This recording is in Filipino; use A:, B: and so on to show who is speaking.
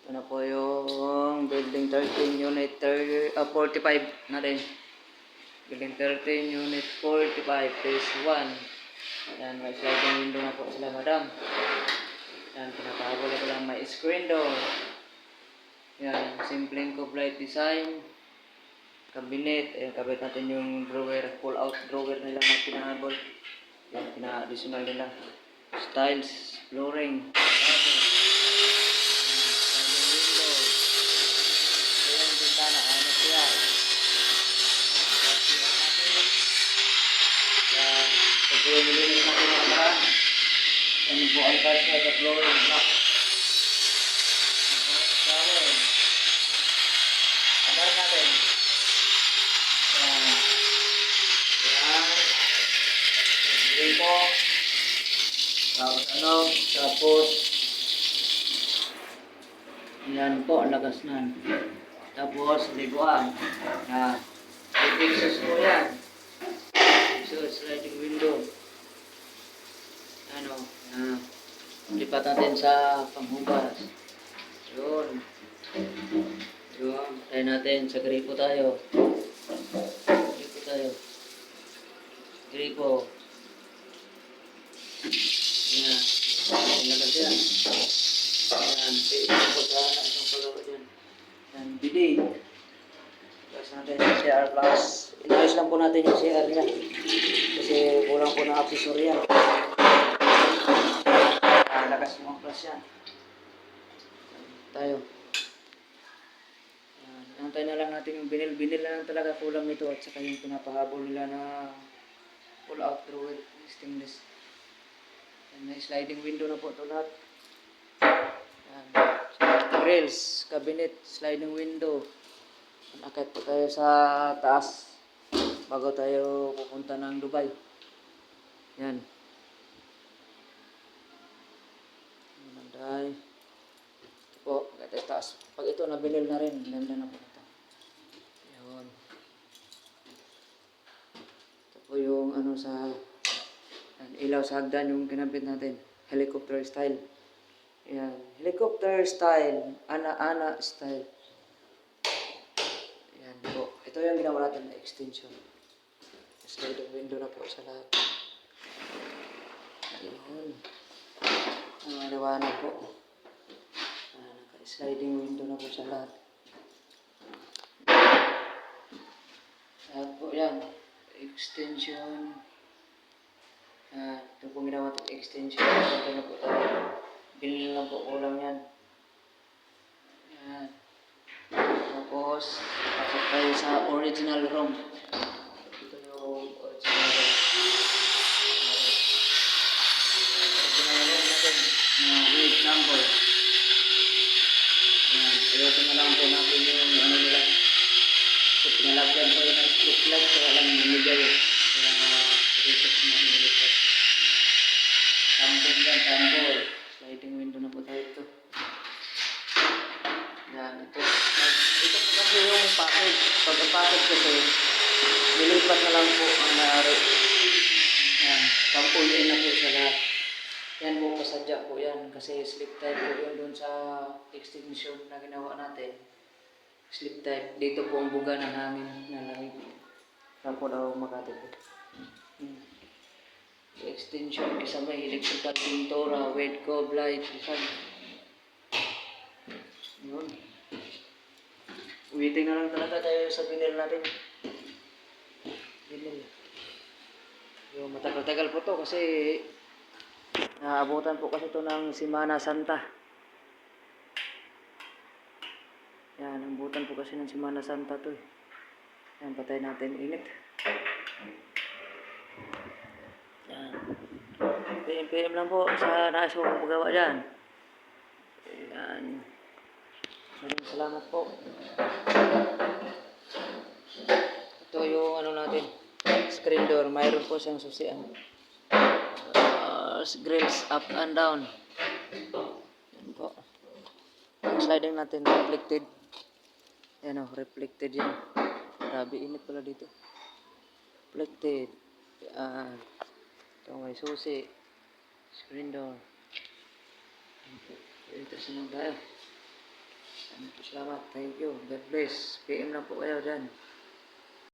A: Ito na po yung building 13 unit 45 natin. Building 13 unit 45 phase 1. Yan, may sliding window na po sila madam. Yan, pinapahagol ko lang may screen door. Yan, simpleng coupled design. Cabinet, ayan, kabit natin yung drawer, pull out drawer nila na pinahabol. Yan, pina-additional nila. Styles, flooring. Ito yung nilinis natin mga paraan. Yan po ang touch niya sa flooring block. Shower. Adan natin. Yan. Yan. Gripo. Tapos yan po, ang lagas nan. Tapos liguan. Yan. I-fixes po yan. So, sliding window. Ano, lipat natin sa panghugas. Yun. Yun. Tayo natin sa gripo tayo. Gripo. Yan. Lagas yan. Yan. Gripo sa isang palaro dyan. Yan. Bidet. Tapos natin yung CR plus. Inayos lang po natin yung CR niya. Kasi kulang po ng accessory yan. Lakas mo ang plus yan. Tayo. Antay na lang natin yung binil. Binil na lang talaga kulang nito at saka yung pinapahabol nila na pull out drawer stainless. Yan, may sliding window na po ito lahat. Yan. Grills, cabinet, sliding window. Akit po tayo sa taas bago tayo pupunta ng Dubai. Yan. Manday. Ito po, akit tayo taas. Pag ito nabinil na rin, ganda na po ito. Yan. Ito po yung ano sa ilaw sa hagdan yung kinabit natin. Helicopter style. Yan. Helicopter style. Ana-ana style. Yan po. Ito yung ginawa natin na extension. Sliding window na po sa lahat. Ayun. Ang maliwanag po. Naka-sliding window na po sa lahat. Lahat po yan. Extension. Ito po ginawa natin extension. Ito na po tayo. Bilhin lang po kulang yan. Yan. Tapos, pasok tayo sa original room. Ito yung original room. Original room natin. With number. Yan. Ayoko na lang po natin yung ano nila. So, pinalagyan po yun ng strip light. Kaya lang namigay. Kaya, research natin ulit. Tambol yan, tambol. Sliding window na po tayo ito. Yan, ito. Ito po kasi yung package. Pag ang package kasi, nilipat na lang po ang naari. Yan, pampuliin na po sa lahat. Yan po, kasadya po yan. Kasi slip type po yun dun sa extension na ginawa natin. Slip type. Dito po ang buga ng hangin na langit. Saan po daw Makati po. Extension, isa may electrical pintura, weight cob light, isa. Yun. Waiting na lang talaga tayo sa binil natin. Binil. Yung matagal-tagal po to kasi naabutan po kasi to ng Semana Santa. Yan, abutan po kasi ng Semana Santa to. Yan, patay natin init. Yan. PM lang po sa nais ko magawa dyan. Yan. Maraming salamat po. Ito yung ano natin. Screen door. Mayroon po siyang susian. Grills up and down. Yan po. Ang sliding natin reflected. Yan o, reflected yan. Grabe init pala dito. Reflected. Yan. Ito may susi. Screen door. Ito sinang tayo. Salamat. Thank you. God bless. PM lang po kayo dyan.